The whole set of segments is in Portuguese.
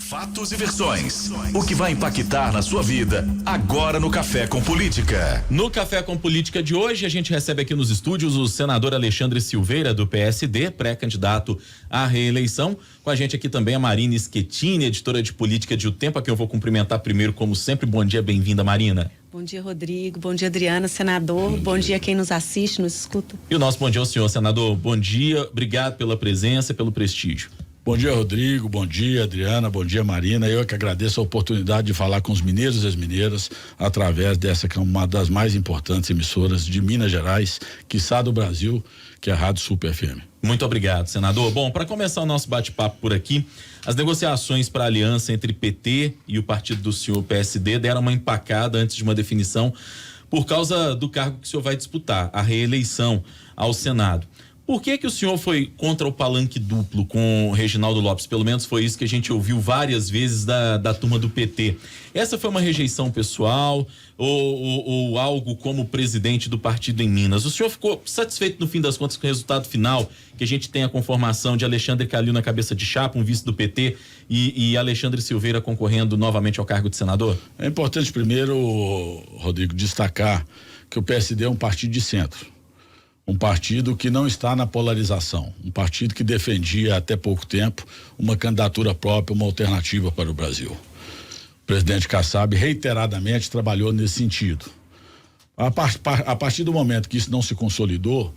Fatos e versões. O que vai impactar na sua vida agora no Café com Política. No Café com Política de hoje, a gente recebe aqui nos estúdios o senador Alexandre Silveira, do PSD, pré-candidato à reeleição. Com a gente aqui também a Marina Schettini, editora de política de O Tempo, a quem eu vou cumprimentar primeiro, como sempre. Bom dia, bem-vinda, Marina. Bom dia, Rodrigo. Bom dia, Adriana, senador. Bom dia a quem nos assiste, nos escuta. E o nosso bom dia ao senhor, senador. Bom dia, obrigado pela presença e pelo prestígio. Bom dia, Rodrigo. Bom dia, Adriana. Bom dia, Marina. Eu que agradeço a oportunidade de falar com os mineiros e as mineiras através dessa que é uma das mais importantes emissoras de Minas Gerais, quiçá do Brasil, que é a Rádio Super FM. Muito obrigado, senador. Bom, para começar o nosso bate-papo por aqui, as negociações para a aliança entre PT e o partido do senhor PSD deram uma empacada antes de uma definição por causa do cargo que o senhor vai disputar, a reeleição ao Senado. Por que o senhor foi contra o palanque duplo com o Reginaldo Lopes? Pelo menos foi isso que a gente ouviu várias vezes da turma do PT. Essa foi uma rejeição pessoal ou algo como presidente do partido em Minas? O senhor ficou satisfeito no fim das contas com o resultado final, que a gente tem a conformação de Alexandre Calil na cabeça de chapa, um vice do PT, e Alexandre Silveira concorrendo novamente ao cargo de senador? É importante primeiro, Rodrigo, destacar que o PSD é um partido de centro. Um partido que não está na polarização, um partido que defendia até pouco tempo uma candidatura própria, uma alternativa para o Brasil. O presidente Kassab reiteradamente trabalhou nesse sentido. A partir do momento que isso não se consolidou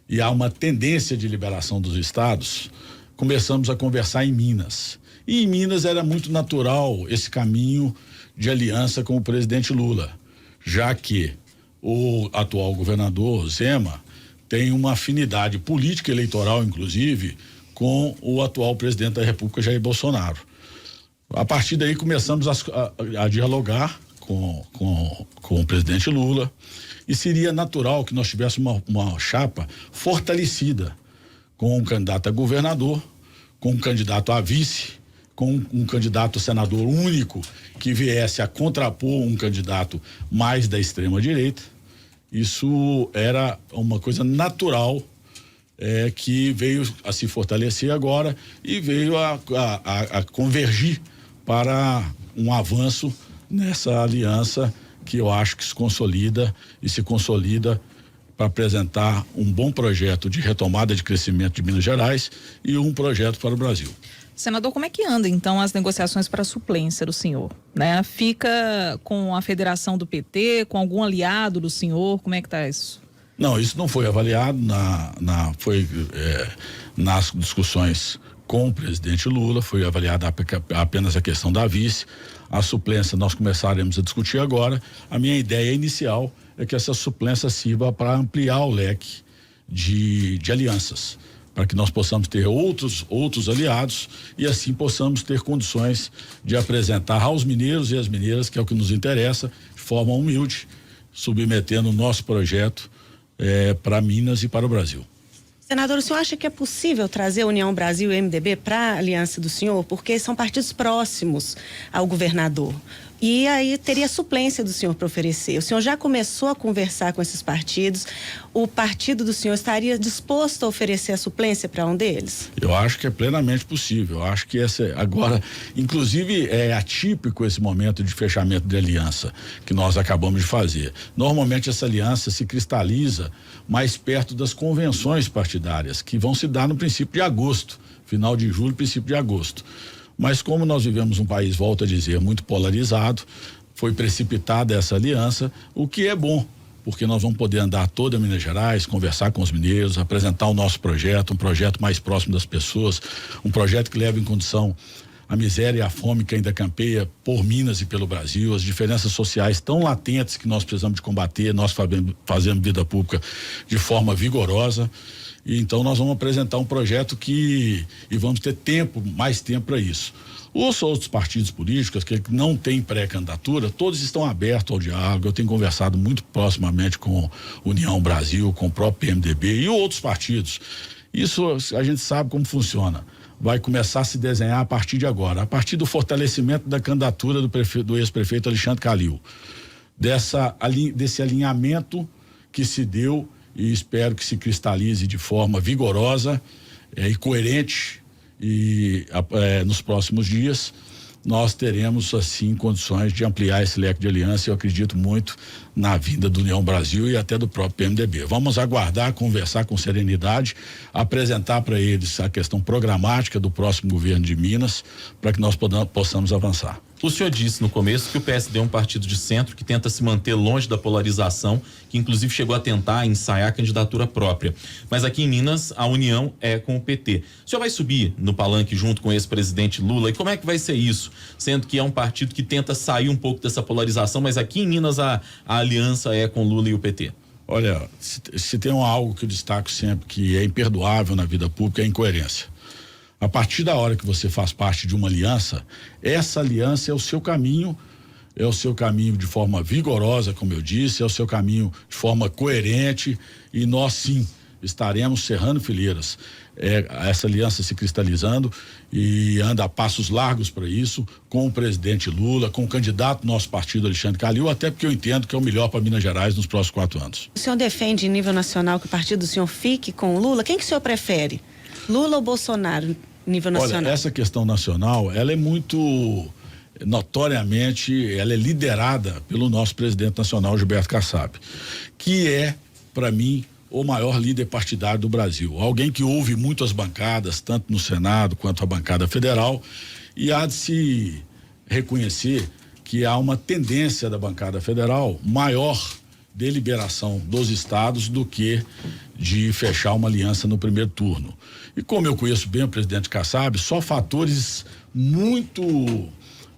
e há uma tendência de liberação dos estados, começamos a conversar em Minas. E em Minas era muito natural esse caminho de aliança com o presidente Lula, já que o atual governador Zema tem uma afinidade política eleitoral, inclusive, com o atual presidente da República, Jair Bolsonaro. A partir daí começamos a dialogar com o presidente Lula e seria natural que nós tivéssemos uma chapa fortalecida com um candidato a governador, com um candidato a vice, com um candidato a senador único que viesse a contrapor um candidato mais da extrema direita. Isso era uma coisa natural que veio a se fortalecer agora e veio a convergir para um avanço nessa aliança que eu acho que se consolida para apresentar um bom projeto de retomada de crescimento de Minas Gerais e um projeto para o Brasil. Senador, como é que anda então as negociações para a suplência do senhor, né? Fica com a federação do PT, com algum aliado do senhor, como é que tá isso? Não, isso não foi avaliado nas discussões com o presidente Lula, foi avaliada apenas a questão da vice. A suplência nós começaremos a discutir agora. A minha ideia inicial é que essa suplência sirva para ampliar o leque de alianças, para que nós possamos ter outros aliados e assim possamos ter condições de apresentar aos mineiros e às mineiras, que é o que nos interessa, de forma humilde, submetendo o nosso projeto para Minas e para o Brasil. Senador, o senhor acha que é possível trazer a União Brasil e o MDB para a aliança do senhor? Porque são partidos próximos ao governador. E aí teria suplência do senhor para oferecer. O senhor já começou a conversar com esses partidos. O partido do senhor estaria disposto a oferecer a suplência para um deles? Eu acho que é plenamente possível. Eu acho que agora, inclusive, é atípico esse momento de fechamento de aliança que nós acabamos de fazer. Normalmente essa aliança se cristaliza mais perto das convenções partidárias, que vão se dar no princípio de agosto, final de julho, princípio de agosto. Mas como nós vivemos um país, volto a dizer, muito polarizado, foi precipitada essa aliança, o que é bom, porque nós vamos poder andar toda Minas Gerais, conversar com os mineiros, apresentar o nosso projeto, um projeto mais próximo das pessoas, um projeto que leva em condição a miséria e a fome que ainda campeia por Minas e pelo Brasil, as diferenças sociais tão latentes que nós precisamos de combater, nós fazemos vida pública de forma vigorosa. E então nós vamos apresentar um projeto e vamos ter mais tempo para isso. Os outros partidos políticos que não têm pré-candidatura, todos estão abertos ao diálogo. Eu tenho conversado muito proximamente com União Brasil, com o próprio PMDB e outros partidos. Isso a gente sabe como funciona. Vai começar a se desenhar a partir de agora, a partir do fortalecimento da candidatura do ex-prefeito Alexandre Calil, desse alinhamento que se deu e espero que se cristalize de forma vigorosa e coerente nos próximos dias, nós teremos, assim, condições de ampliar esse leque de aliança. Eu acredito muito na vinda do União Brasil e até do próprio PMDB. Vamos aguardar, conversar com serenidade, apresentar para eles a questão programática do próximo governo de Minas, para que nós possamos avançar. O senhor disse no começo que o PSD é um partido de centro que tenta se manter longe da polarização, que inclusive chegou a tentar ensaiar a candidatura própria. Mas aqui em Minas, a união é com o PT. O senhor vai subir no palanque junto com o ex-presidente Lula? E como é que vai ser isso? Sendo que é um partido que tenta sair um pouco dessa polarização, mas aqui em Minas a aliança é com Lula e o PT. Olha, se tem algo que eu destaco sempre que é imperdoável na vida pública, é a incoerência. A partir da hora que você faz parte de uma aliança, essa aliança é o seu caminho de forma vigorosa, como eu disse, é o seu caminho de forma coerente, e nós sim estaremos cerrando fileiras. Essa aliança se cristalizando e anda a passos largos para isso, com o presidente Lula, com o candidato do nosso partido, Alexandre Calil, até porque eu entendo que é o melhor para Minas Gerais nos próximos 4 anos. O senhor defende em nível nacional que o partido do senhor fique com o Lula? Quem que o senhor prefere? Lula ou Bolsonaro, nível nacional? Olha, essa questão nacional, ela é muito notoriamente, ela é liderada pelo nosso presidente nacional, Gilberto Kassab, que é, para mim, o maior líder partidário do Brasil. Alguém que ouve muito as bancadas, tanto no Senado quanto a bancada federal, e há de se reconhecer que há uma tendência da bancada federal maior deliberação dos estados do que de fechar uma aliança no primeiro turno. E como eu conheço bem o presidente Kassab, só fatores muito,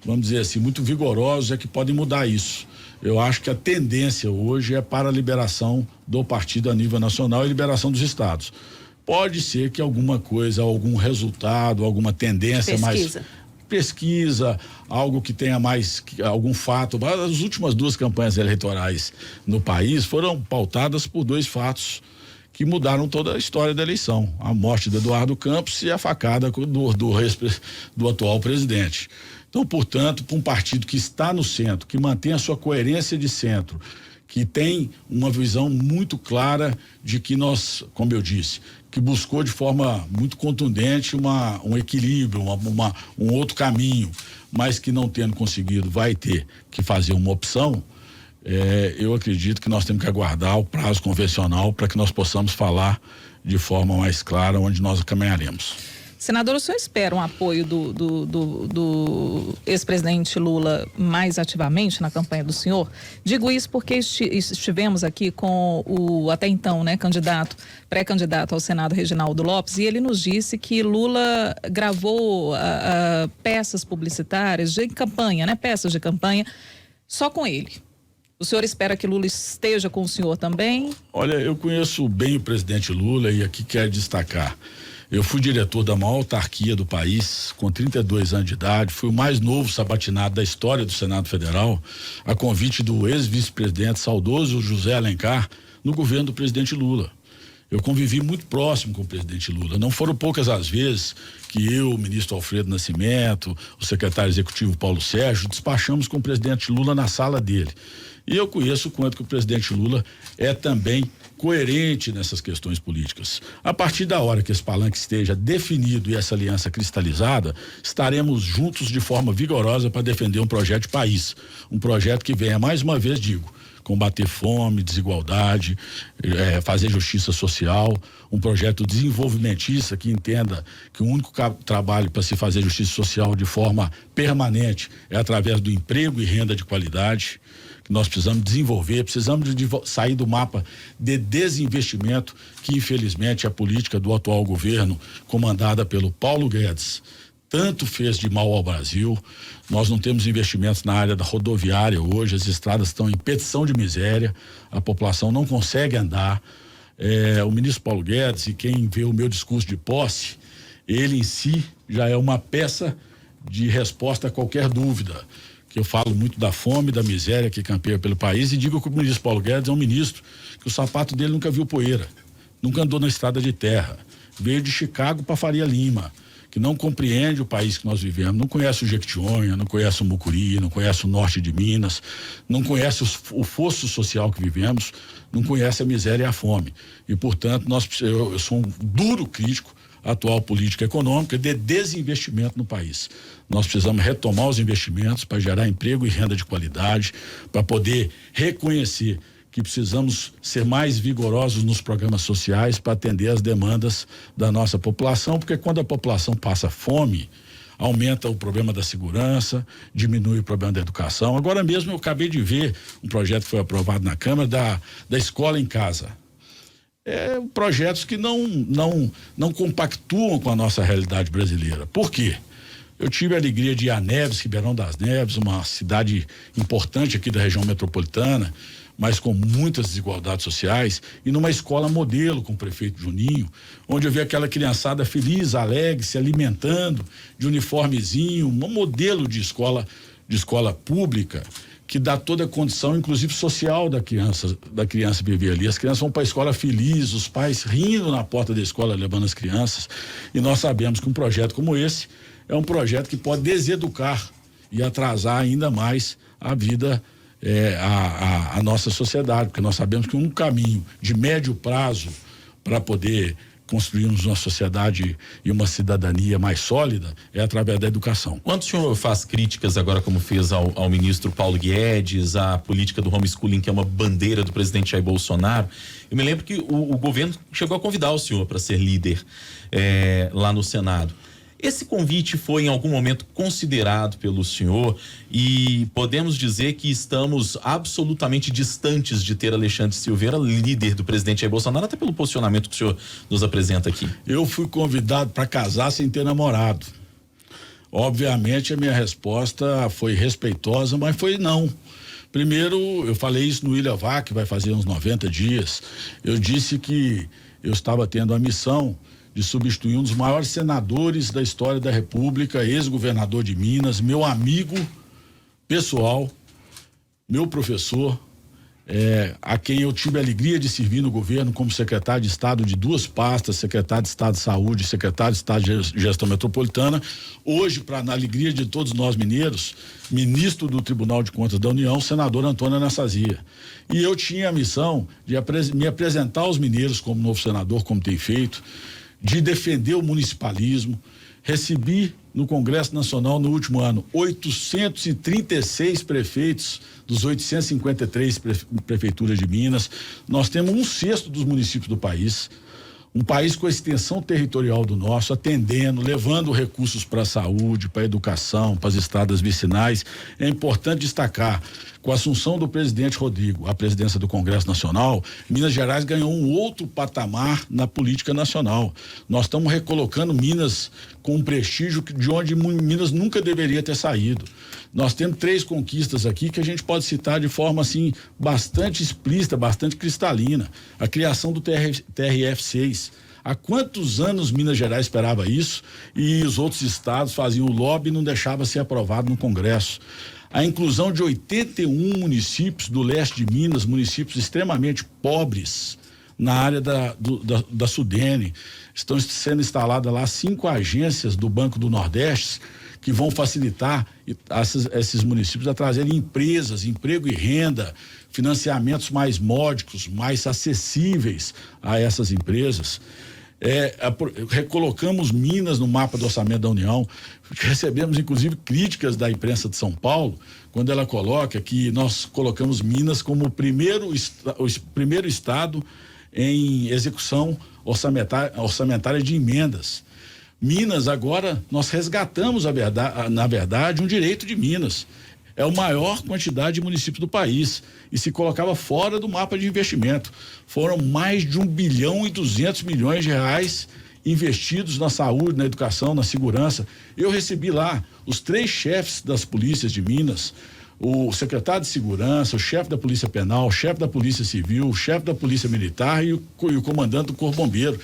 vamos dizer assim, muito vigorosos é que podem mudar isso. Eu acho que a tendência hoje é para a liberação do partido a nível nacional e liberação dos estados. Pode ser que alguma coisa, algum resultado, alguma tendência mais pesquisa, algo que tenha mais algum fato. As últimas 2 campanhas eleitorais no país foram pautadas por 2 fatos que mudaram toda a história da eleição: a morte de Eduardo Campos e a facada do atual presidente. Então, portanto, para um partido que está no centro, que mantém a sua coerência de centro, que tem uma visão muito clara de que nós, como eu disse, que buscou de forma muito contundente um equilíbrio, um outro caminho, mas que não tendo conseguido vai ter que fazer uma opção, eu acredito que nós temos que aguardar o prazo convencional para que nós possamos falar de forma mais clara onde nós caminharemos. Senador, o senhor espera um apoio do ex-presidente Lula mais ativamente na campanha do senhor? Digo isso porque estivemos aqui com o até então, pré-candidato ao Senado, Reginaldo Lopes, e ele nos disse que Lula gravou peças publicitárias de campanha, peças de campanha, só com ele. O senhor espera que Lula esteja com o senhor também? Olha, eu conheço bem o presidente Lula e aqui quero destacar. Eu fui diretor da maior autarquia do país, com 32 anos de idade, fui o mais novo sabatinado da história do Senado Federal, a convite do ex-vice-presidente saudoso José Alencar, no governo do presidente Lula. Eu convivi muito próximo com o presidente Lula. Não foram poucas as vezes que eu, o ministro Alfredo Nascimento, o secretário executivo Paulo Sérgio, despachamos com o presidente Lula na sala dele. E eu conheço o quanto que o presidente Lula é também coerente nessas questões políticas. A partir da hora que esse palanque esteja definido e essa aliança cristalizada, estaremos juntos de forma vigorosa para defender um projeto de país. Um projeto que venha, mais uma vez digo, combater fome, desigualdade, fazer justiça social, um projeto desenvolvimentista que entenda que o único trabalho para se fazer justiça social de forma permanente é através do emprego e renda de qualidade. Nós precisamos desenvolver, precisamos de sair do mapa de desinvestimento que, infelizmente, a política do atual governo, comandada pelo Paulo Guedes, tanto fez de mal ao Brasil. Nós não temos investimentos na área da rodoviária hoje, as estradas estão em petição de miséria, a população não consegue andar. O ministro Paulo Guedes, e quem vê o meu discurso de posse, ele em si já é uma peça de resposta a qualquer dúvida. Que eu falo muito da fome, da miséria que campeia pelo país, e digo que o ministro Paulo Guedes é um ministro que o sapato dele nunca viu poeira, nunca andou na estrada de terra, veio de Chicago para Faria Lima, que não compreende o país que nós vivemos, não conhece o Jequitinhonha, não conhece o Mucuri, não conhece o norte de Minas, não conhece o fosso social que vivemos, não conhece a miséria e a fome. E, portanto, eu sou um duro crítico atual política econômica de desinvestimento no país. Nós precisamos retomar os investimentos para gerar emprego e renda de qualidade, para poder reconhecer que precisamos ser mais vigorosos nos programas sociais para atender as demandas da nossa população, porque quando a população passa fome, aumenta o problema da segurança, diminui o problema da educação. Agora mesmo eu acabei de ver um projeto que foi aprovado na Câmara da escola em casa. Projetos que não compactuam com a nossa realidade brasileira. Por quê? Eu tive a alegria de ir a Neves, Ribeirão das Neves, uma cidade importante aqui da região metropolitana, mas com muitas desigualdades sociais, e numa escola modelo com o prefeito Juninho, onde eu vi aquela criançada feliz, alegre, se alimentando de uniformezinho, um modelo de escola pública que dá toda a condição, inclusive social, da criança viver ali. As crianças vão para a escola felizes, os pais rindo na porta da escola levando as crianças, e nós sabemos que um projeto como esse é um projeto que pode deseducar e atrasar ainda mais a vida a nossa sociedade, porque nós sabemos que um caminho de médio prazo para poder construirmos uma sociedade e uma cidadania mais sólida é através da educação. Quando o senhor faz críticas agora, como fez ao ministro Paulo Guedes, à política do homeschooling, que é uma bandeira do presidente Jair Bolsonaro, eu me lembro que o governo chegou a convidar o senhor para ser líder lá no Senado. Esse convite foi em algum momento considerado pelo senhor e podemos dizer que estamos absolutamente distantes de ter Alexandre Silveira líder do presidente Jair Bolsonaro, até pelo posicionamento que o senhor nos apresenta aqui. Eu fui convidado para casar sem ter namorado. Obviamente a minha resposta foi respeitosa, mas foi não. Primeiro, eu falei isso no Ilha Vac, que vai fazer uns 90 dias. Eu disse que eu estava tendo a missão de substituir um dos maiores senadores da história da República, ex-governador de Minas, meu amigo pessoal, meu professor, a quem eu tive a alegria de servir no governo como secretário de Estado de duas pastas, secretário de Estado de Saúde, secretário de Estado de Gestão Metropolitana, hoje, para na alegria de todos nós mineiros, ministro do Tribunal de Contas da União, senador Antônio Anastasia. E eu tinha a missão de me apresentar aos mineiros como novo senador, como tem feito, de defender o municipalismo. Recebi no Congresso Nacional no último ano 836 prefeitos dos 853 prefeituras de Minas. Nós temos 1/6 dos municípios do país. Um país com a extensão territorial do nosso, atendendo, levando recursos para a saúde, para a educação, para as estradas vicinais. É importante destacar, com a assunção do presidente Rodrigo à presidência do Congresso Nacional, Minas Gerais ganhou um outro patamar na política nacional. Nós estamos recolocando Minas com um prestígio de onde Minas nunca deveria ter saído. Nós temos 3 conquistas aqui que a gente pode citar de forma assim bastante explícita, bastante cristalina. A criação do TRF6. Há quantos anos Minas Gerais esperava isso e os outros estados faziam o lobby e não deixava ser aprovado no Congresso? A inclusão de 81 municípios do leste de Minas, municípios extremamente pobres, na área da Sudene. Estão sendo instaladas lá 5 agências do Banco do Nordeste que vão facilitar esses municípios a trazerem empresas, emprego e renda, financiamentos mais módicos, mais acessíveis a essas empresas. Recolocamos Minas no mapa do orçamento da União. Recebemos inclusive críticas da imprensa de São Paulo quando ela coloca que nós colocamos Minas como o primeiro estado em execução orçamentária de emendas. Minas, agora nós resgatamos na verdade um direito de Minas. É a maior quantidade de municípios do país e se colocava fora do mapa de investimento. Foram mais de 1,2 bilhão de reais investidos na saúde, na educação, na segurança. Eu recebi lá os 3 chefes das polícias de Minas, o secretário de segurança, o chefe da Polícia Penal, o chefe da Polícia Civil, o chefe da Polícia Militar e o comandante do Corpo Bombeiro.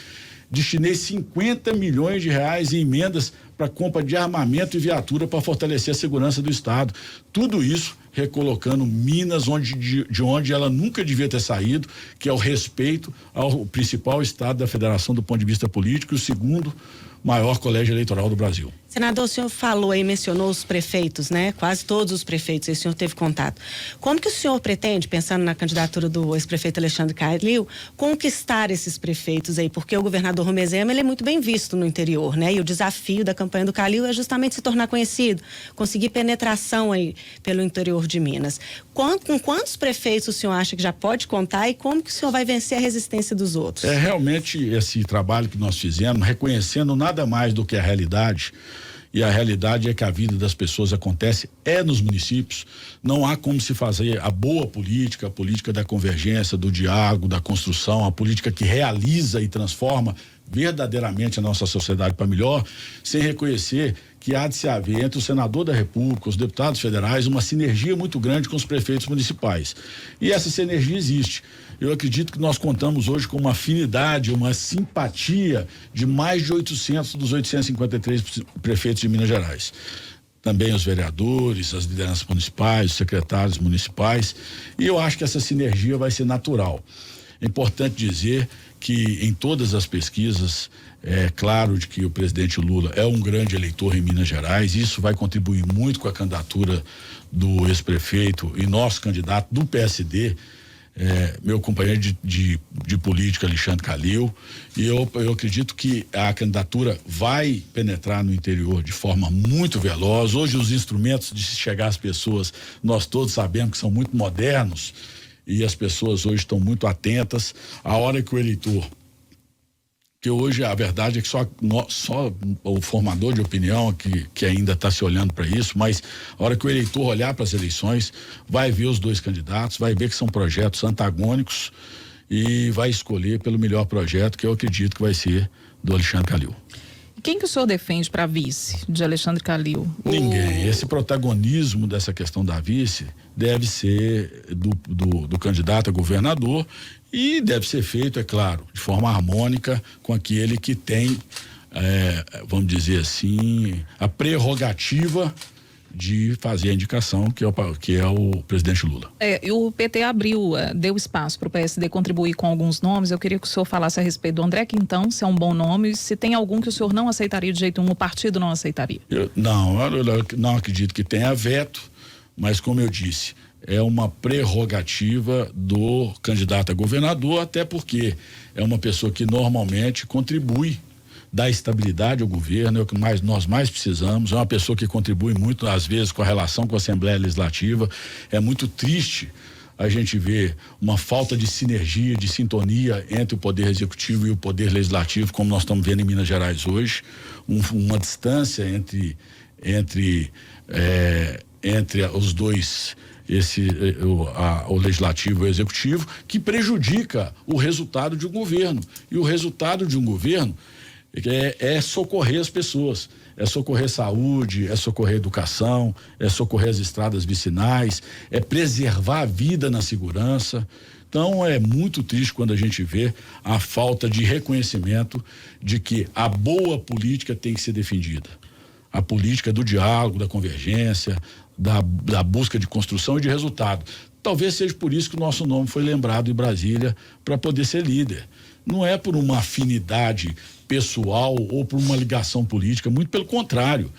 Destinei 50 milhões de reais em emendas para compra de armamento e viatura para fortalecer a segurança do estado. Tudo isso recolocando Minas de onde ela nunca devia ter saído, que é o respeito ao principal estado da federação do ponto de vista político e o segundo maior colégio eleitoral do Brasil. Senador, o senhor falou aí, mencionou os prefeitos, né? Quase todos os prefeitos, o senhor teve contato. Como que o senhor pretende, pensando na candidatura do ex-prefeito Alexandre Calil, conquistar esses prefeitos aí? Porque o governador Romeu Zema, ele é muito bem visto no interior, né? E o desafio da campanha do Calil é justamente se tornar conhecido, conseguir penetração aí pelo interior de Minas. Com quantos prefeitos o senhor acha que já pode contar e como que o senhor vai vencer a resistência dos outros? É realmente esse trabalho que nós fizemos, reconhecendo nada mais do que a realidade. E a realidade é que a vida das pessoas acontece nos municípios. Não há como se fazer a boa política, a política da convergência, do diálogo, da construção, a política que realiza e transforma verdadeiramente a nossa sociedade para melhor, sem reconhecer que há de se haver entre o senador da República, os deputados federais, uma sinergia muito grande com os prefeitos municipais. E essa sinergia existe. Eu acredito que nós contamos hoje com uma afinidade, uma simpatia de mais de 800 dos 853 prefeitos de Minas Gerais. Também os vereadores, as lideranças municipais, os secretários municipais, e eu acho que essa sinergia vai ser natural. É importante dizer que em todas as pesquisas é claro de que o presidente Lula é um grande eleitor em Minas Gerais. Isso vai contribuir muito com a candidatura do ex-prefeito e nosso candidato do PSD, meu companheiro de política, Alexandre Calil, e eu acredito que a candidatura vai penetrar no interior de forma muito veloz. Hoje os instrumentos de chegar às pessoas, nós todos sabemos que são muito modernos, e as pessoas hoje estão muito atentas. A hora que o eleitor, que hoje a verdade é que só o formador de opinião que ainda está se olhando para isso, mas a hora que o eleitor olhar para as eleições, vai ver os dois candidatos, vai ver que são projetos antagônicos e vai escolher pelo melhor projeto, que eu acredito que vai ser do Alexandre Calil. Quem que o senhor defende para vice de Alexandre Calil? Ninguém. Esse protagonismo dessa questão da vice deve ser do candidato a governador e deve ser feito, é claro, de forma harmônica com aquele que tem, vamos dizer assim, a prerrogativa de fazer a indicação, que é o presidente Lula. E o PT deu espaço para o PSD contribuir com alguns nomes. Eu queria que o senhor falasse a respeito do André Quintão, se é um bom nome, e se tem algum que o senhor não aceitaria de jeito nenhum, o partido não aceitaria. Eu não acredito que tenha veto, mas como eu disse, é uma prerrogativa do candidato a governador, até porque é uma pessoa que normalmente contribui, dá estabilidade ao governo, é o que nós mais precisamos. É uma pessoa que contribui muito, às vezes, com a relação com a Assembleia Legislativa. É muito triste a gente ver uma falta de sinergia, de sintonia entre o Poder Executivo e o Poder Legislativo, como nós estamos vendo em Minas Gerais hoje, uma distância entre os dois, o Legislativo e o Executivo, que prejudica o resultado de um governo. E o resultado de um governo é socorrer as pessoas, é socorrer saúde, é socorrer educação, é socorrer as estradas vicinais, é preservar a vida na segurança. Então é muito triste quando a gente vê a falta de reconhecimento de que a boa política tem que ser defendida. A política do diálogo, da convergência, da busca de construção e de resultado. Talvez seja por isso que o nosso nome foi lembrado em Brasília para poder ser líder. Não é por uma afinidade pessoal ou por uma ligação política, muito pelo contrário.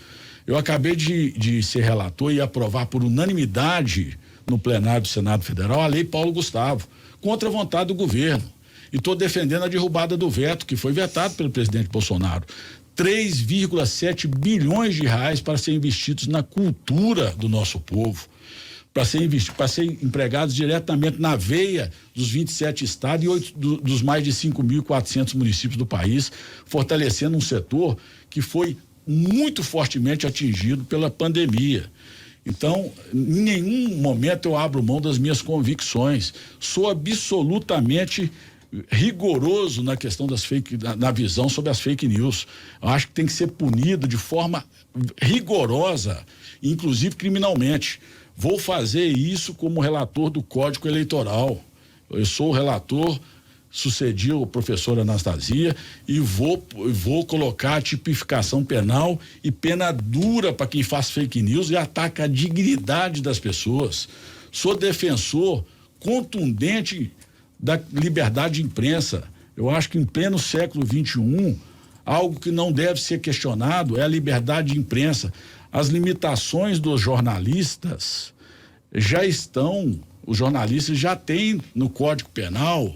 Eu acabei de ser relator e aprovar por unanimidade no plenário do Senado Federal a Lei Paulo Gustavo, contra a vontade do governo. E estou defendendo a derrubada do veto, que foi vetado pelo presidente Bolsonaro. 3,7 bilhões de reais para serem investidos na cultura do nosso povo, para serem empregados diretamente na veia dos 27 estados e dos mais de 5.400 municípios do país, fortalecendo um setor que foi muito fortemente atingido pela pandemia. Então, em nenhum momento eu abro mão das minhas convicções. Sou absolutamente rigoroso na questão na visão sobre as fake news. Eu acho que tem que ser punido de forma rigorosa, inclusive criminalmente. Vou fazer isso como relator do Código Eleitoral. Eu sou o relator, sucedi o professor Anastasia e vou colocar a tipificação penal e pena dura para quem faz fake news e ataca a dignidade das pessoas. Sou defensor contundente da liberdade de imprensa. Eu acho que em pleno século XXI Algo que não deve ser questionado é a liberdade de imprensa. As limitações dos jornalistas os jornalistas já têm no Código Penal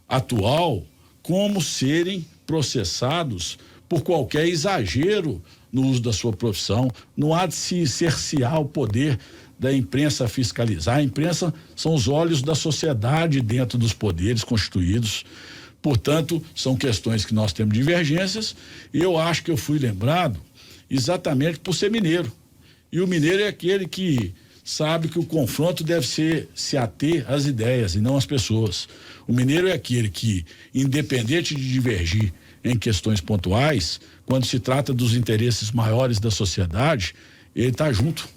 atual como serem processados por qualquer exagero no uso da sua profissão. Não há de se cercear o poder da imprensa fiscalizar. A imprensa são os olhos da sociedade dentro dos poderes constituídos. Portanto, são questões que nós temos divergências, e eu acho que eu fui lembrado exatamente por ser mineiro. E o mineiro é aquele que sabe que o confronto deve se ater às ideias e não às pessoas. O mineiro é aquele que, independente de divergir em questões pontuais, quando se trata dos interesses maiores da sociedade, ele está junto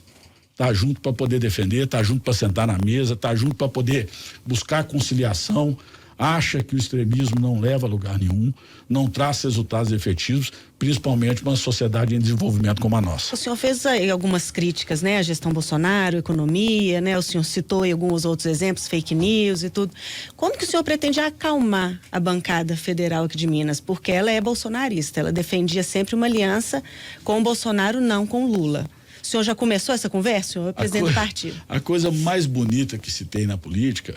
para poder defender, está junto para sentar na mesa, está junto para poder buscar conciliação. Acha que o extremismo não leva a lugar nenhum, não traz resultados efetivos, principalmente para uma sociedade em desenvolvimento como a nossa. O senhor fez aí algumas críticas, né? A gestão Bolsonaro, economia, né? O senhor citou aí alguns outros exemplos, fake news e tudo. Como que o senhor pretende acalmar a bancada federal aqui de Minas? Porque ela é bolsonarista, ela defendia sempre uma aliança com o Bolsonaro, não com o Lula. O senhor já começou essa conversa? O senhor é presidente do partido. A coisa mais bonita que se tem na política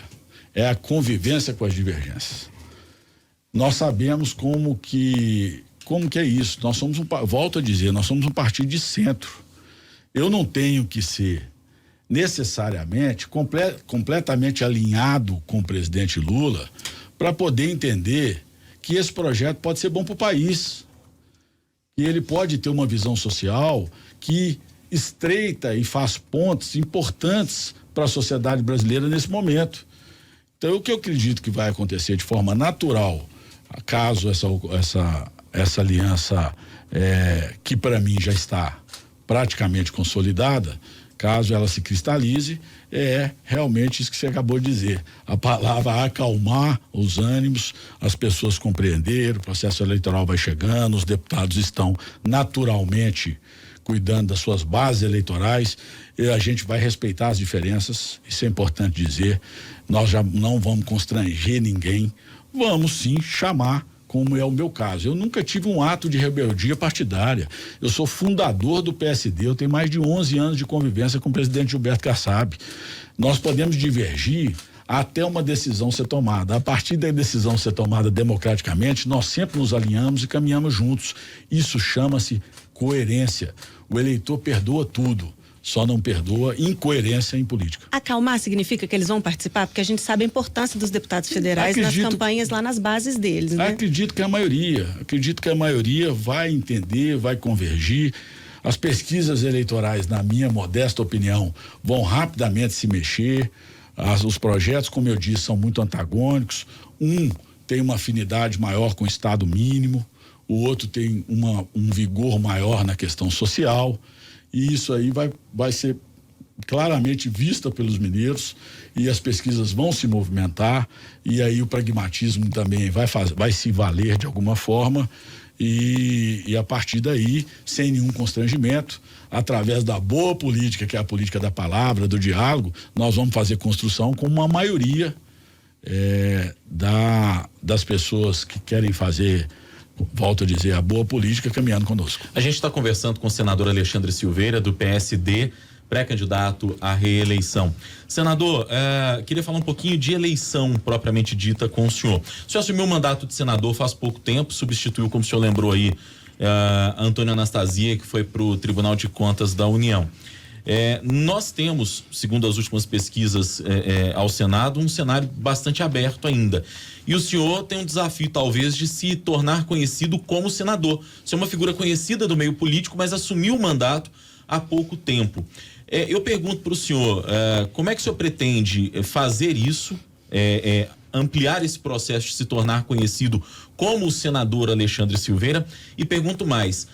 é a convivência com as divergências. Nós sabemos como que é isso. Nós somos volto a dizer, nós somos um partido de centro. Eu não tenho que ser necessariamente completamente alinhado com o presidente Lula para poder entender que esse projeto pode ser bom para o país, que ele pode ter uma visão social que estreita e faz pontos importantes para a sociedade brasileira nesse momento. Então, o que eu acredito que vai acontecer de forma natural, caso essa aliança que para mim já está praticamente consolidada, caso ela se cristalize, é realmente isso que você acabou de dizer. A palavra acalmar os ânimos, as pessoas compreenderem, o processo eleitoral vai chegando, os deputados estão naturalmente cuidando das suas bases eleitorais, e a gente vai respeitar as diferenças, isso é importante dizer. Nós já não vamos constranger ninguém, vamos sim chamar, como é o meu caso. Eu nunca tive um ato de rebeldia partidária. Eu sou fundador do PSD, eu tenho mais de 11 anos de convivência com o presidente Gilberto Kassab. Nós podemos divergir até uma decisão ser tomada. A partir da decisão ser tomada democraticamente, nós sempre nos alinhamos e caminhamos juntos. Isso chama-se coerência. O eleitor perdoa tudo, só não perdoa incoerência em política. Acalmar significa que eles vão participar? Porque a gente sabe a importância dos deputados federais nas campanhas lá nas bases deles, né? Acredito que a maioria vai entender, vai convergir. As pesquisas eleitorais, na minha modesta opinião, vão rapidamente se mexer. Os projetos, como eu disse, são muito antagônicos. Um tem uma afinidade maior com o Estado mínimo, o outro tem um vigor maior na questão social, e isso aí vai ser claramente vista pelos mineiros, e as pesquisas vão se movimentar, e aí o pragmatismo também vai se valer de alguma forma, e a partir daí, sem nenhum constrangimento, através da boa política, que é a política da palavra, do diálogo, nós vamos fazer construção com uma maioria das pessoas que querem fazer, volto a dizer, a boa política caminhando conosco. A gente está conversando com o senador Alexandre Silveira, do PSD, pré-candidato à reeleição. Senador, queria falar um pouquinho de eleição propriamente dita com o senhor. O senhor assumiu o mandato de senador faz pouco tempo, substituiu, como o senhor lembrou aí, Antônio Anastasia, que foi para o Tribunal de Contas da União. Nós temos, segundo as últimas pesquisas ao Senado, um cenário bastante aberto ainda. E o senhor tem um desafio, talvez, de se tornar conhecido como senador. Você é uma figura conhecida do meio político, mas assumiu o mandato há pouco tempo. Eu pergunto para o senhor, como é que o senhor pretende fazer isso, ampliar esse processo de se tornar conhecido como o senador Alexandre Silveira? E pergunto mais,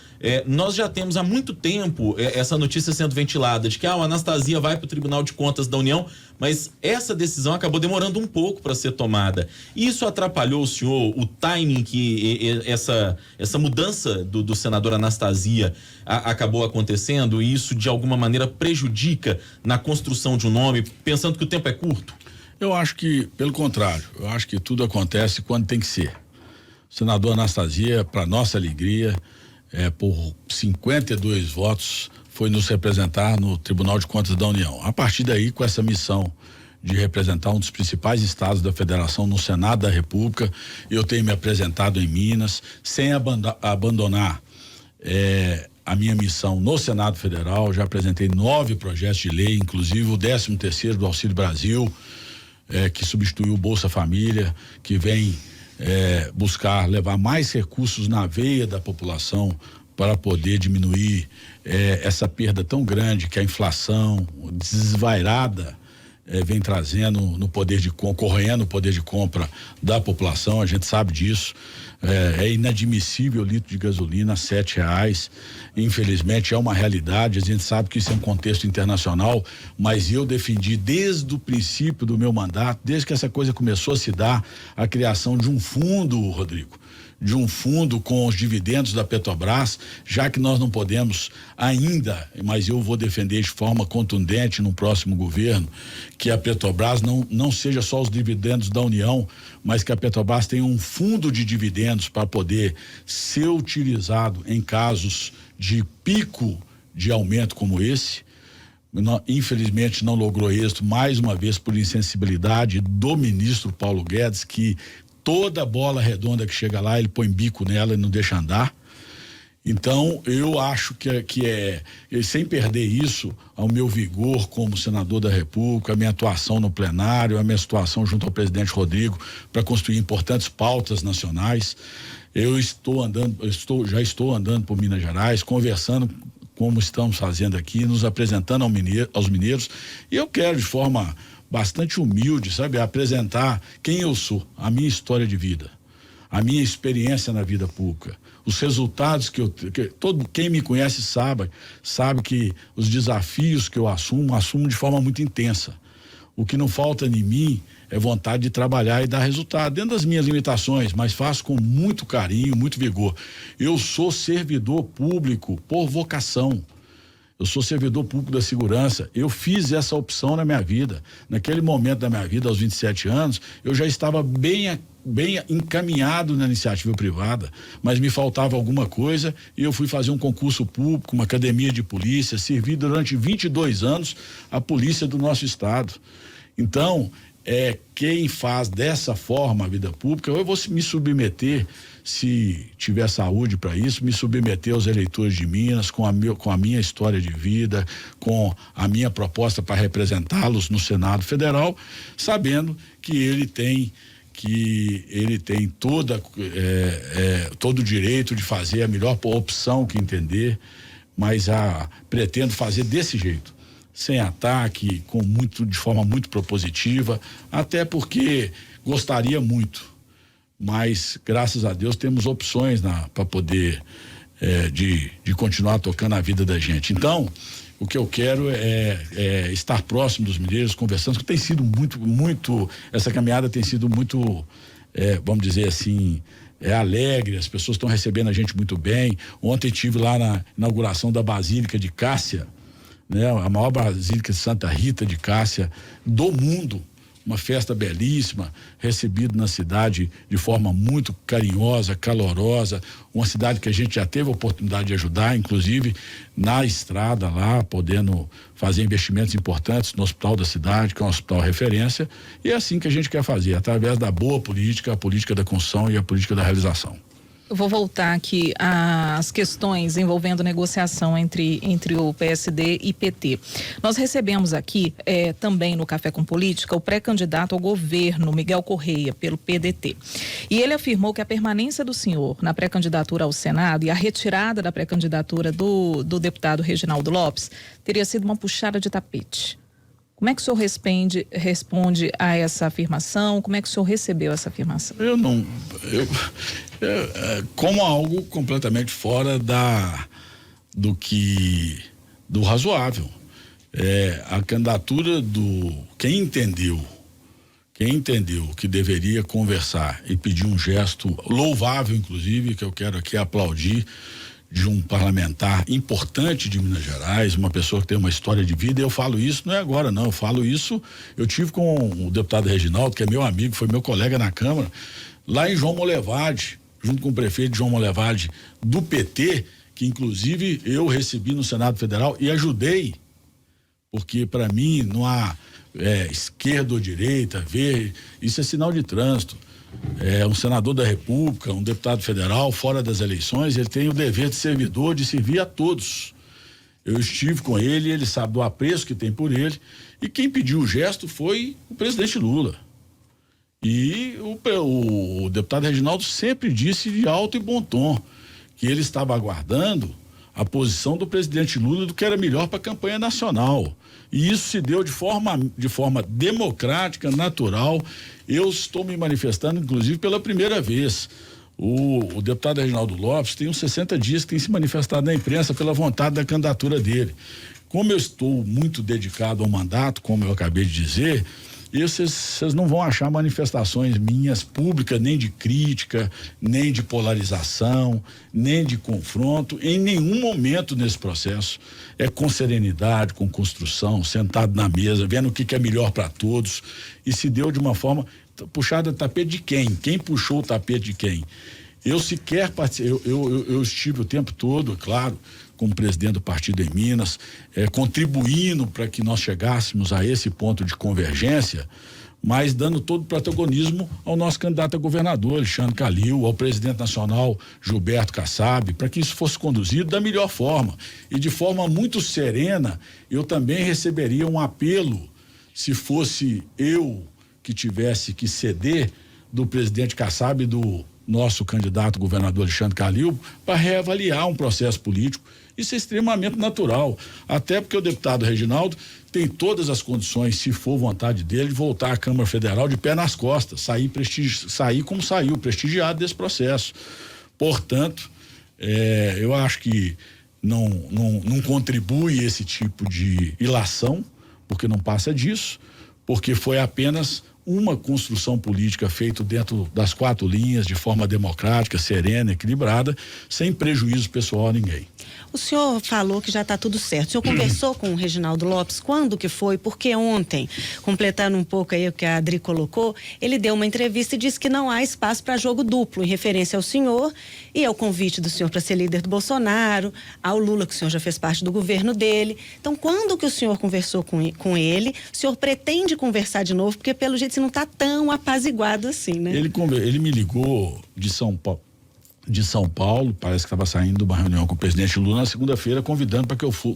nós já temos há muito tempo essa notícia sendo ventilada de que o Anastasia vai para o Tribunal de Contas da União, mas essa decisão acabou demorando um pouco para ser tomada. Isso atrapalhou o senhor, o timing que essa mudança do senador Anastasia acabou acontecendo, e isso de alguma maneira prejudica na construção de um nome, pensando que o tempo é curto? Eu acho que, pelo contrário, eu acho que tudo acontece quando tem que ser. Senador Anastasia, para nossa alegria, por 52 votos, foi nos representar no Tribunal de Contas da União. A partir daí, com essa missão de representar um dos principais estados da federação no Senado da República, eu tenho me apresentado em Minas, sem abandonar a minha missão no Senado Federal. Já apresentei 9 projetos de lei, inclusive o 13º do Auxílio Brasil, que substituiu o Bolsa Família, que vem buscar levar mais recursos na veia da população para poder diminuir essa perda tão grande que a inflação desvairada vem trazendo no poder de corroendo o poder de compra da população. A gente sabe disso. É inadmissível o litro de gasolina a R$7. Infelizmente é uma realidade. A gente sabe que isso é um contexto internacional, mas eu defendi desde o princípio do meu mandato, desde que essa coisa começou a se dar, a criação de um fundo, Rodrigo, de um fundo com os dividendos da Petrobras, já que nós não podemos ainda, mas eu vou defender de forma contundente no próximo governo, que a Petrobras não seja só os dividendos da União, mas que a Petrobras tenha um fundo de dividendos para poder ser utilizado em casos de pico de aumento como esse. Infelizmente não logrou êxito, mais uma vez por insensibilidade do ministro Paulo Guedes, que toda bola redonda que chega lá, ele põe bico nela e não deixa andar. Então, eu acho que sem perder isso, ao meu vigor como senador da República, a minha atuação no plenário, a minha situação junto ao presidente Rodrigo para construir importantes pautas nacionais. Eu já estou andando por Minas Gerais, conversando como estamos fazendo aqui, nos apresentando aos mineiros, e eu quero de forma bastante humilde, sabe, apresentar quem eu sou, a minha história de vida, a minha experiência na vida pública, os resultados quem me conhece sabe que os desafios que eu assumo de forma muito intensa. O que não falta em mim é vontade de trabalhar e dar resultado, dentro das minhas limitações, mas faço com muito carinho, muito vigor. Eu sou servidor público por vocação. Eu sou servidor público da segurança. Eu fiz essa opção na minha vida. Naquele momento da minha vida, aos 27 anos, eu já estava bem encaminhado na iniciativa privada, mas me faltava alguma coisa e eu fui fazer um concurso público, uma academia de polícia, servi durante 22 anos a polícia do nosso estado. Então, quem faz dessa forma a vida pública, eu vou me submeter, se tiver saúde para isso, me submeter aos eleitores de Minas com a minha história de vida, com a minha proposta para representá-los no Senado Federal, sabendo que ele tem todo o direito de fazer a melhor opção que entender, mas pretendo fazer desse jeito, sem ataque, de forma muito propositiva, até porque gostaria muito, mas graças a Deus temos opções para poder de continuar tocando a vida da gente. Então, o que eu quero é estar próximo dos mineiros, conversando, que tem sido muito, essa caminhada tem sido muito, vamos dizer assim, alegre, as pessoas estão recebendo a gente muito bem. Ontem estive lá na inauguração da Basílica de Cássia, né? A maior Basílica de Santa Rita de Cássia do mundo, uma festa belíssima, recebido na cidade de forma muito carinhosa, calorosa, uma cidade que a gente já teve a oportunidade de ajudar, inclusive na estrada lá, podendo fazer investimentos importantes no hospital da cidade, que é um hospital referência, e é assim que a gente quer fazer, através da boa política, a política da construção e a política da realização. Eu vou voltar aqui às questões envolvendo negociação entre o PSD e PT. Nós recebemos aqui também no Café com Política o pré-candidato ao governo, Miguel Correia, pelo PDT. E ele afirmou que a permanência do senhor na pré-candidatura ao Senado e a retirada da pré-candidatura do deputado Reginaldo Lopes teria sido uma puxada de tapete. Como é que o senhor responde a essa afirmação? Como é que o senhor recebeu essa afirmação? Como algo completamente fora do razoável. A candidatura quem entendeu que deveria conversar e pedir um gesto louvável, inclusive, que eu quero aqui aplaudir, de um parlamentar importante de Minas Gerais, uma pessoa que tem uma história de vida. Eu falo isso não é agora não, eu falo isso, eu tive com o deputado Reginaldo, que é meu amigo, foi meu colega na Câmara, lá em João Molevade, junto com o prefeito João Molevade do PT, que inclusive eu recebi no Senado Federal e ajudei, porque para mim não há esquerda ou direita, verde, isso é sinal de trânsito. Um senador da República, um deputado federal, fora das eleições, ele tem o dever de servidor, de servir a todos. Eu estive com ele, ele sabe do apreço que tem por ele, e quem pediu o gesto foi o presidente Lula. E o deputado Reginaldo sempre disse de alto e bom tom que ele estava aguardando a posição do presidente Lula do que era melhor para a campanha nacional. E isso se deu de forma democrática, natural. Eu estou me manifestando, inclusive, pela primeira vez. O deputado Reginaldo Lopes tem uns 60 dias que tem se manifestado na imprensa pela vontade da candidatura dele. Como eu estou muito dedicado ao mandato, como eu acabei de dizer, vocês não vão achar manifestações minhas públicas, nem de crítica, nem de polarização, nem de confronto, em nenhum momento nesse processo. É com serenidade, com construção, sentado na mesa, vendo o que é melhor para todos. E se deu de uma forma puxada de tapete de quem? Quem puxou o tapete de quem? Eu sequer participei, eu estive o tempo todo, claro, como presidente do partido em Minas, contribuindo para que nós chegássemos a esse ponto de convergência, mas dando todo o protagonismo ao nosso candidato a governador, Alexandre Calil, ao presidente nacional, Gilberto Kassab, para que isso fosse conduzido da melhor forma. E de forma muito serena, eu também receberia um apelo, se fosse eu que tivesse que ceder, do presidente Kassab e do nosso candidato governador Alexandre Calil, para reavaliar um processo político. Isso é extremamente natural, até porque o deputado Reginaldo tem todas as condições, se for vontade dele, de voltar à Câmara Federal de pé nas costas, sair como saiu, prestigiado desse processo. Portanto, eu acho que não contribui esse tipo de ilação, porque não passa disso, porque foi apenas uma construção política feita dentro das 4 linhas, de forma democrática, serena, equilibrada, sem prejuízo pessoal a ninguém. O senhor falou que já está tudo certo. O senhor conversou com o Reginaldo Lopes? Quando que foi? Porque ontem, completando um pouco aí o que a Adri colocou, ele deu uma entrevista e disse que não há espaço para jogo duplo, em referência ao senhor e ao convite do senhor para ser líder do Bolsonaro, ao Lula, que o senhor já fez parte do governo dele. Então, quando que o senhor conversou com ele? O senhor pretende conversar de novo? Porque, pelo jeito, você não está tão apaziguado assim, né? Ele me ligou de São Paulo, parece que estava saindo de uma reunião com o presidente Lula na segunda-feira, convidando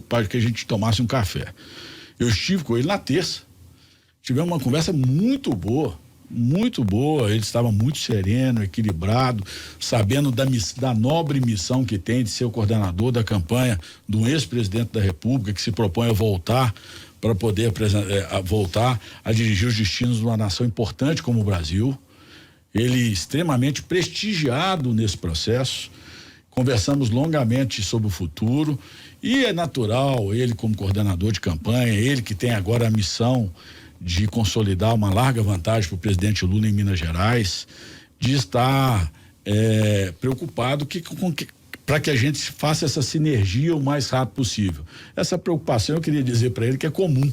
para que a gente tomasse um café. Eu estive com ele na terça. Tivemos uma conversa muito boa, ele estava muito sereno, equilibrado, sabendo da nobre missão que tem de ser o coordenador da campanha do ex-presidente da República, que se propõe a voltar para poder voltar a dirigir os destinos de uma nação importante como o Brasil. Ele extremamente prestigiado nesse processo. Conversamos longamente sobre o futuro e é natural, ele como coordenador de campanha, ele que tem agora a missão de consolidar uma larga vantagem para o presidente Lula em Minas Gerais, de estar preocupado para que a gente faça essa sinergia o mais rápido possível. Essa preocupação eu queria dizer para ele que é comum.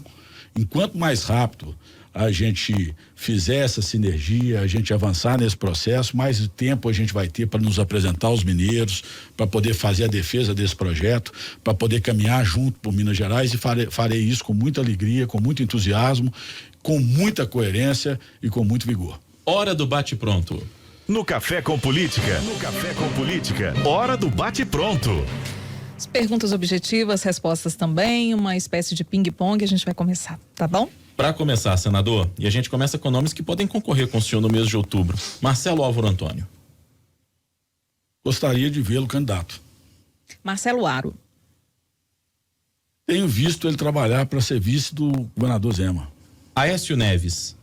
Enquanto mais rápido a gente fizer essa sinergia, a gente avançar nesse processo, mais tempo a gente vai ter para nos apresentar aos mineiros, para poder fazer a defesa desse projeto, para poder caminhar junto por Minas Gerais, e farei isso com muita alegria, com muito entusiasmo, com muita coerência e com muito vigor. Hora do bate-pronto. No Café com Política. Hora do bate-pronto. As perguntas objetivas, respostas também, uma espécie de ping-pong. A gente vai começar, tá bom? Para começar, senador, e a gente começa com nomes que podem concorrer com o senhor no mês de outubro. Marcelo Álvaro Antônio. Gostaria de vê-lo candidato. Marcelo Aro. Tenho visto ele trabalhar para ser vice do governador Zema. Aécio Neves.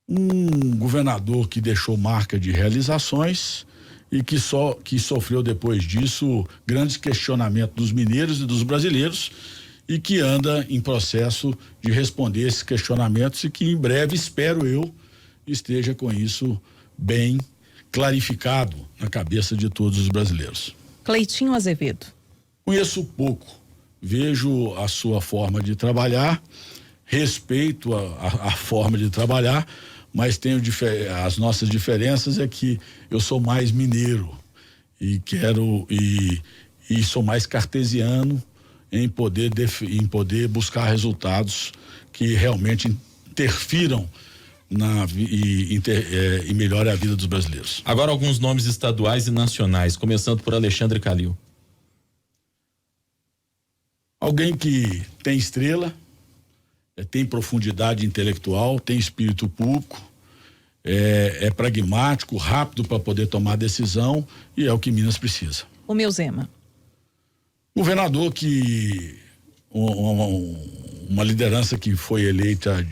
Um governador que deixou marca de realizações e que sofreu depois disso grandes questionamentos dos mineiros e dos brasileiros, e que anda em processo de responder esses questionamentos e que em breve, espero eu, esteja com isso bem clarificado na cabeça de todos os brasileiros. Cleitinho Azevedo. Conheço pouco, vejo a sua forma de trabalhar, respeito a forma de trabalhar, mas tenho as nossas diferenças é que eu sou mais mineiro e sou mais cartesiano em poder buscar resultados que realmente interfiram e melhore a vida dos brasileiros. Agora alguns nomes estaduais e nacionais, começando por Alexandre Calil. Alguém que tem estrela, tem profundidade intelectual, tem espírito público, é pragmático, rápido para poder tomar decisão e é o que Minas precisa. O meu Zema. Governador que uma liderança que foi eleita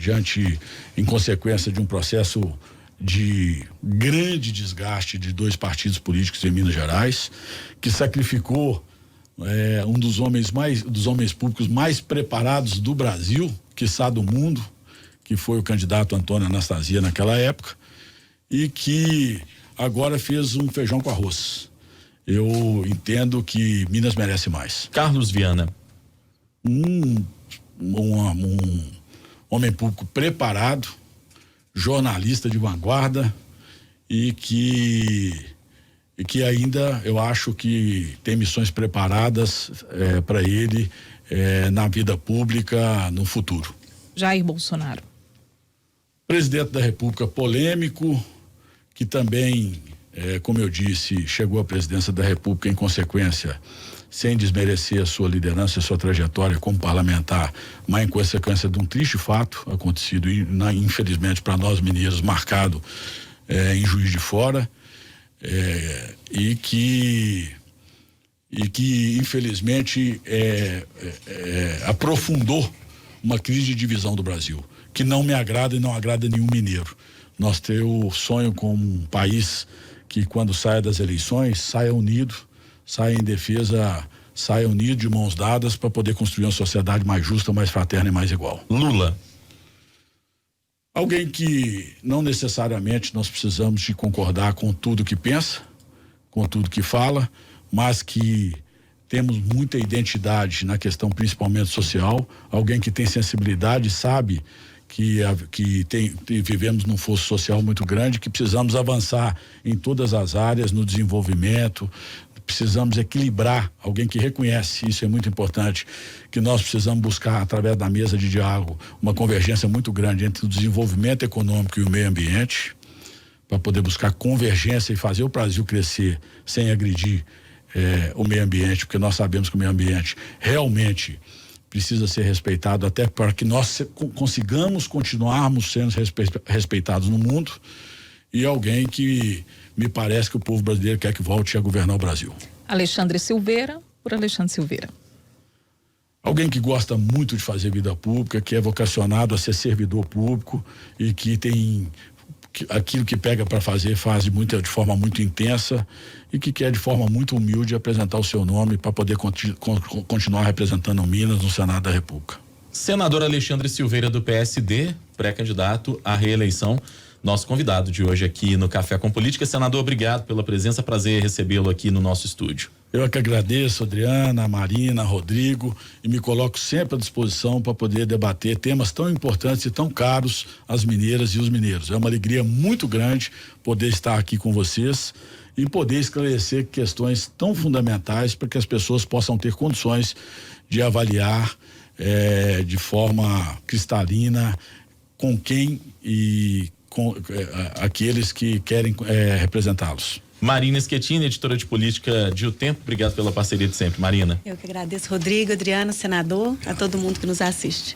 em consequência de um processo de grande desgaste de 2 partidos políticos em Minas Gerais, que sacrificou um dos homens públicos mais preparados do Brasil, quiçá do mundo, que foi o candidato Antônio Anastasia naquela época, e que agora fez um feijão com arroz. Eu entendo que Minas merece mais. Carlos Viana. Um homem público preparado, jornalista de vanguarda e que ainda eu acho que tem missões preparadas para ele na vida pública no futuro. Jair Bolsonaro. Presidente da República polêmico, que também, como eu disse, chegou à presidência da República em consequência, sem desmerecer a sua liderança, a sua trajetória como parlamentar, mas em consequência de um triste fato acontecido, infelizmente para nós mineiros, marcado em Juiz de Fora, e que infelizmente aprofundou uma crise de divisão do Brasil, que não me agrada e não agrada nenhum mineiro. Nós temos o sonho como um país que, quando saia das eleições, saia unido, saia em defesa, saia unido de mãos dadas para poder construir uma sociedade mais justa, mais fraterna e mais igual. Lula. Alguém que não necessariamente nós precisamos de concordar com tudo que pensa, com tudo que fala, mas que temos muita identidade na questão principalmente social, alguém que tem sensibilidade, sabe que vivemos num fosso social muito grande, que precisamos avançar em todas as áreas, no desenvolvimento, precisamos equilibrar, alguém que reconhece, isso é muito importante, que nós precisamos buscar através da mesa de diálogo uma convergência muito grande entre o desenvolvimento econômico e o meio ambiente, para poder buscar convergência e fazer o Brasil crescer sem agredir o meio ambiente, porque nós sabemos que o meio ambiente realmente precisa ser respeitado até para que nós consigamos continuarmos sendo respeitados no mundo, e alguém que me parece que o povo brasileiro quer que volte a governar o Brasil. Alexandre Silveira, por Alexandre Silveira. Alguém que gosta muito de fazer vida pública, que é vocacionado a ser servidor público e que tem aquilo que pega para fazer, faz de forma muito intensa e que quer de forma muito humilde apresentar o seu nome para poder continuar representando Minas no Senado da República. Senador Alexandre Silveira do PSD, pré-candidato à reeleição, nosso convidado de hoje aqui no Café com Política. Senador, obrigado pela presença, prazer recebê-lo aqui no nosso estúdio. Eu é que agradeço, Adriana, Marina, Rodrigo, e me coloco sempre à disposição para poder debater temas tão importantes e tão caros às mineiras e os mineiros. É uma alegria muito grande poder estar aqui com vocês e poder esclarecer questões tão fundamentais para que as pessoas possam ter condições de avaliar de forma cristalina com quem e com aqueles que querem representá-los. Marina Schettini, editora de política de O Tempo, obrigado pela parceria de sempre, Marina. Eu que agradeço, Rodrigo, Adriano, senador, a todo mundo que nos assiste.